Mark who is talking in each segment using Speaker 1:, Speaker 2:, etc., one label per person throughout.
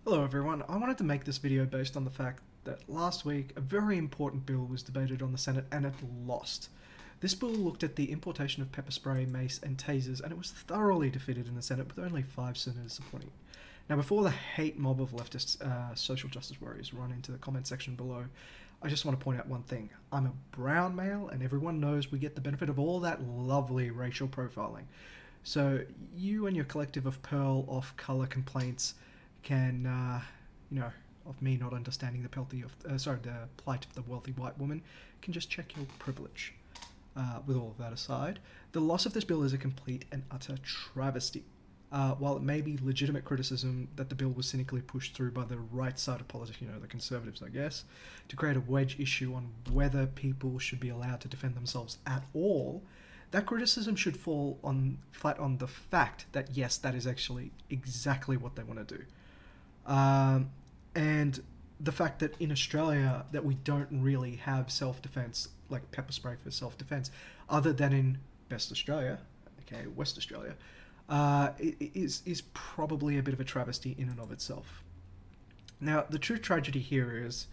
Speaker 1: Hello everyone, I wanted to make this video based on the fact that last week a very important bill was debated on the Senate and it lost. This bill looked at the importation of pepper spray, mace and tasers, and it was thoroughly defeated in the Senate with only 5 senators supporting it. Now before the hate mob of leftist social justice warriors run into the comment section below, I just want to point out one thing. I'm a brown male and everyone knows we get the benefit of all that lovely racial profiling. So you and your collective of pearl off-color complaints can, of me not understanding the the plight of the wealthy white woman, can just check your privilege. With all of that aside, the loss of this bill is a complete and utter travesty. While it may be legitimate criticism that the bill was cynically pushed through by the right side of politics, the conservatives, I guess, to create a wedge issue on whether people should be allowed to defend themselves at all, that criticism should fall flat on the fact that yes, that is actually exactly what they want to do. And the fact that in Australia that we don't really have self-defense, like pepper spray for self-defense, other than in West Australia, is probably a bit of a travesty in and of itself. Now, the true tragedy here is,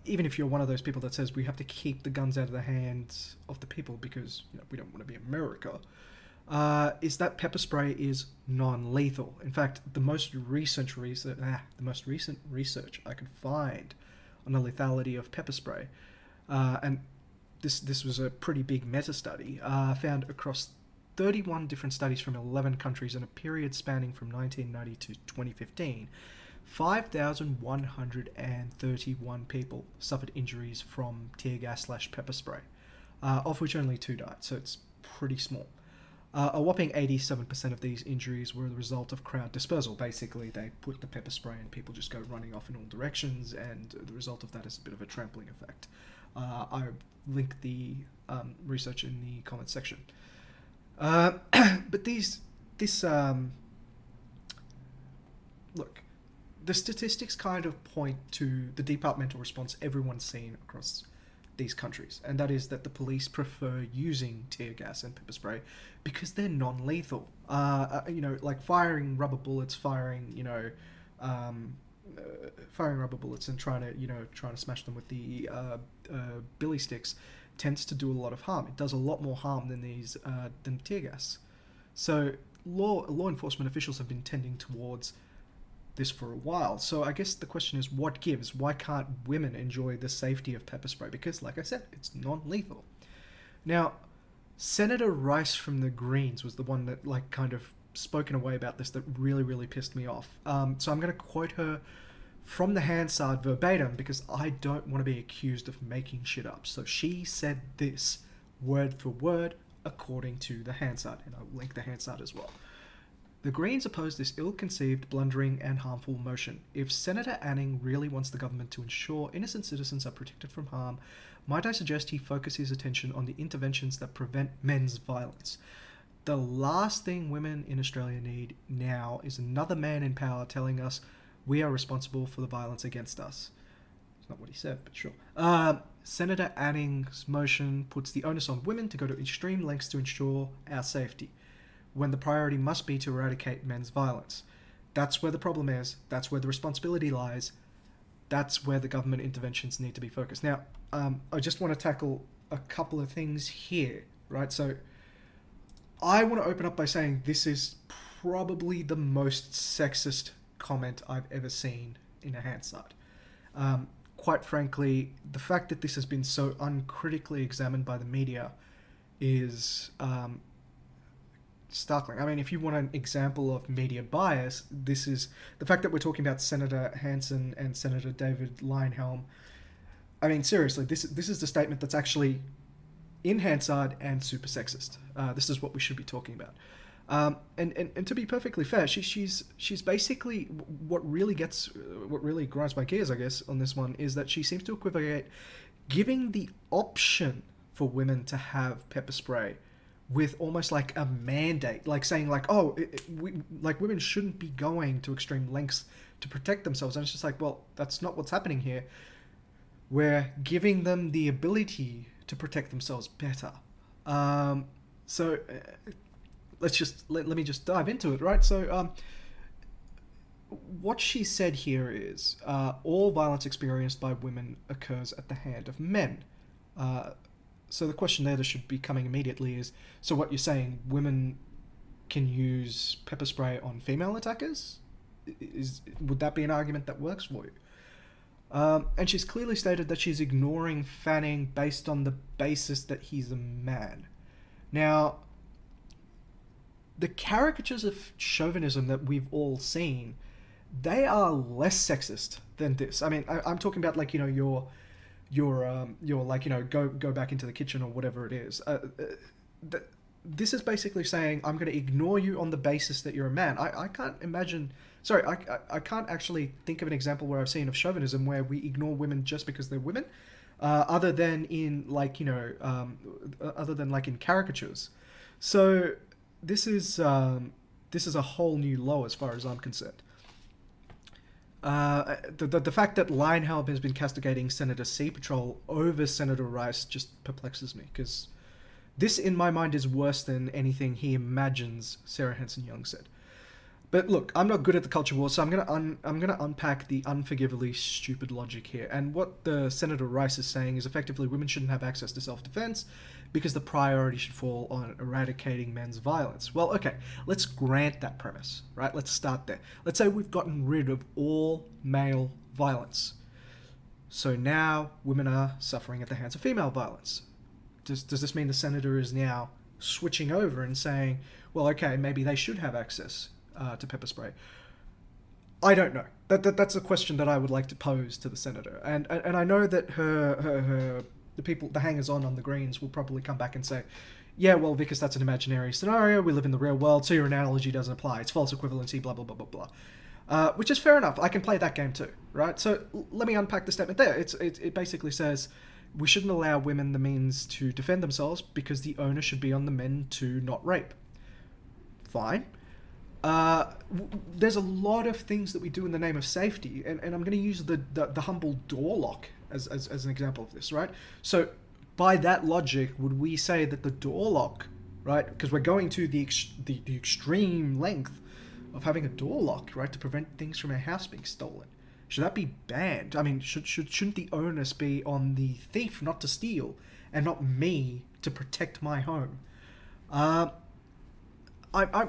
Speaker 1: even if you're one of those people that says we have to keep the guns out of the hands of the people because we don't want to be America, is that pepper spray is non-lethal. In fact, the most recent research I could find on the lethality of pepper spray, and this was a pretty big meta-study, found across 31 different studies from 11 countries in a period spanning from 1990 to 2015, 5,131 people suffered injuries from tear gas / pepper spray, of which only 2 died, so it's pretty small. A whopping 87% of these injuries were the result of crowd dispersal. Basically, they put the pepper spray and people just go running off in all directions, and the result of that is a bit of a trampling effect. I link the research in the comments section. But look, the statistics kind of point to the departmental response everyone's seen across these countries, and that is that the police prefer using tear gas and pepper spray because they're non-lethal. Like firing rubber bullets, firing rubber bullets and trying to smash them with the billy sticks tends to do a lot of harm. It does a lot more harm than tear gas. So law enforcement officials have been tending towards this for a while. So I guess the question is, what gives? Why can't women enjoy the safety of pepper spray? Because, like I said, it's non-lethal. Now, Senator Rice from the Greens was the one that kind of spoke in a way about this that really, really pissed me off. So I'm going to quote her from the Hansard verbatim because I don't want to be accused of making shit up. So she said this word for word according to the Hansard, and I'll link the Hansard as well. The Greens oppose this ill-conceived, blundering and harmful motion. If Senator Anning really wants the government to ensure innocent citizens are protected from harm, might I suggest he focus his attention on the interventions that prevent men's violence. The last thing women in Australia need now is another man in power telling us we are responsible for the violence against us. It's not what he said, but sure. Senator Anning's motion puts the onus on women to go to extreme lengths to ensure our safety, when the priority must be to eradicate men's violence. That's where the problem is. That's where the responsibility lies. That's where the government interventions need to be focused. Now, I just want to tackle a couple of things here, right? So I want to open up by saying this is probably the most sexist comment I've ever seen in a Hansard. Quite frankly, the fact that this has been so uncritically examined by the media is startling. I mean, if you want an example of media bias, this is the fact that we're talking about Senator Hanson and Senator David Leyonhjelm. I mean, seriously, this is the statement that's actually in Hansard and super sexist. This is what we should be talking about. And to be perfectly fair, she's basically what really grinds my gears, I guess, on this one is that she seems to equivocate giving the option for women to have pepper spray with almost like a mandate, like saying women shouldn't be going to extreme lengths to protect themselves. And it's just like, well, that's not what's happening here. We're giving them the ability to protect themselves better. Let me just dive into it, right? So what she said here is all violence experienced by women occurs at the hand of men. So the question there that should be coming immediately is, so what you're saying, women can use pepper spray on female attackers? Would that be an argument that works for you? And she's clearly stated that she's ignoring Fanning based on the basis that he's a man. Now, the caricatures of chauvinism that we've all seen, they are less sexist than this. I mean, I'm talking about, like, you know, your like, you know, go back into the kitchen or whatever it is. This is basically saying, I'm going to ignore you on the basis that you're a man. I can't imagine... Sorry, I can't actually think of an example where I've seen of chauvinism where we ignore women just because they're women, other than in, like, you know, other than, like, in caricatures. So this is a whole new low as far as I'm concerned. The fact that Lionhelm has been castigating Senator Sea Patrol over Senator Rice just perplexes me, because this, in my mind, is worse than anything he imagines Sarah Hanson-Young said. But look, I'm not good at the culture war, so I'm gonna unpack the unforgivably stupid logic here. And what the Senator Rice is saying is effectively women shouldn't have access to self-defense because the priority should fall on eradicating men's violence. Well, okay, let's grant that premise, right? Let's start there. Let's say we've gotten rid of all male violence. So now women are suffering at the hands of female violence. Does this mean the senator is now switching over and saying, well, okay, maybe they should have access to pepper spray? I don't know. That's a question that I would like to pose to the senator. And I know that the hangers-on on the Greens will probably come back and say, yeah, well, Vickers, that's an imaginary scenario. We live in the real world, so your analogy doesn't apply. It's false equivalency, blah, blah, blah, blah, blah. Which is fair enough. I can play that game too, right? So let me unpack the statement there. It basically says we shouldn't allow women the means to defend themselves because the onus should be on the men to not rape. Fine. There's a lot of things that we do in the name of safety, and I'm going to use the humble door lock as an example of this, right? So by that logic, would we say that the door lock, right, because we're going to the extreme length of having a door lock, right, to prevent things from our house being stolen, should that be banned? I mean, shouldn't the onus be on the thief not to steal and not me to protect my home?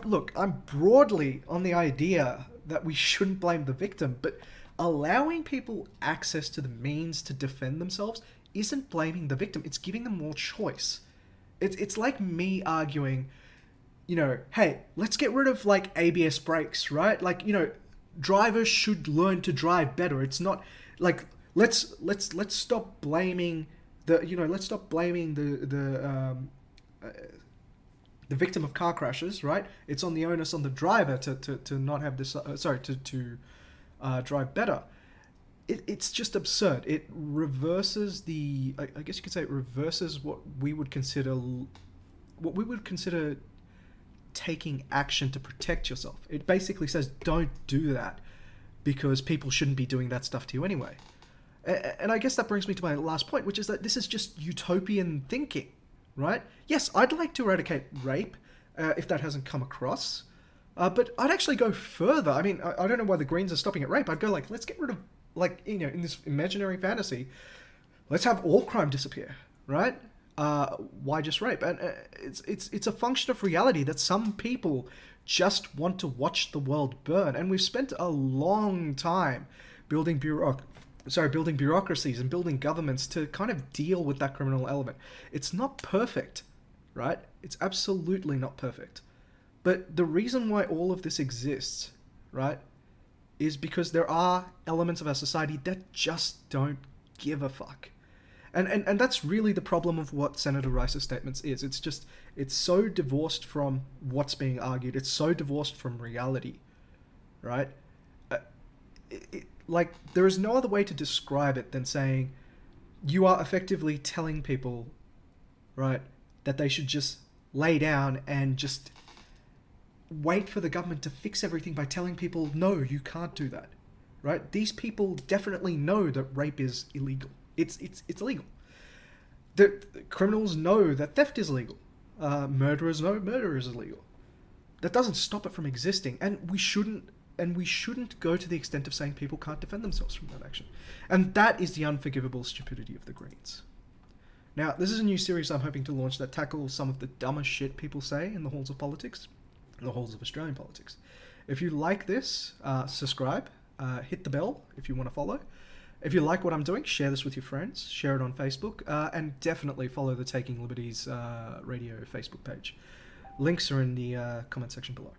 Speaker 1: Look, I'm broadly on the idea that we shouldn't blame the victim, but allowing people access to the means to defend themselves isn't blaming the victim. It's giving them more choice. It's like me arguing, you know, hey, let's get rid of, like, ABS brakes, right? Like, you know, drivers should learn to drive better. It's not like let's stop blaming the victim of car crashes, right? It's on the onus on the driver to not have this, to drive better. It's just absurd. It reverses I guess you could say it reverses what we would consider taking action to protect yourself. It basically says don't do that because people shouldn't be doing that stuff to you anyway. And I guess that brings me to my last point, which is that this is just utopian thinking. Right? Yes, I'd like to eradicate rape, if that hasn't come across. But I'd actually go further. I mean, I don't know why the Greens are stopping at rape. I'd go, like, let's get rid of, like, you know, in this imaginary fantasy, let's have all crime disappear, right? Why just rape? And it's a function of reality that some people just want to watch the world burn. And we've spent a long time building bureaucracies and building governments to kind of deal with that criminal element. It's not perfect, right? It's absolutely not perfect. But the reason why all of this exists, right, is because there are elements of our society that just don't give a fuck. And that's really the problem of what Senator Rice's statements is. It's so divorced from what's being argued. It's so divorced from reality, right? Like, there is no other way to describe it than saying you are effectively telling people, right, that they should just lay down and just wait for the government to fix everything by telling people, no, you can't do that, right? These people definitely know that rape is illegal. It's illegal. The criminals know that theft is illegal. Murderers know murder is illegal. That doesn't stop it from existing, and we shouldn't and we shouldn't go to the extent of saying people can't defend themselves from that action. And that is the unforgivable stupidity of the Greens. Now, this is a new series I'm hoping to launch that tackles some of the dumbest shit people say in the halls of politics, in the halls of Australian politics. If you like this, subscribe, hit the bell if you want to follow. If you like what I'm doing, share this with your friends, share it on Facebook, and definitely follow the Taking Liberties radio Facebook page. Links are in the comment section below.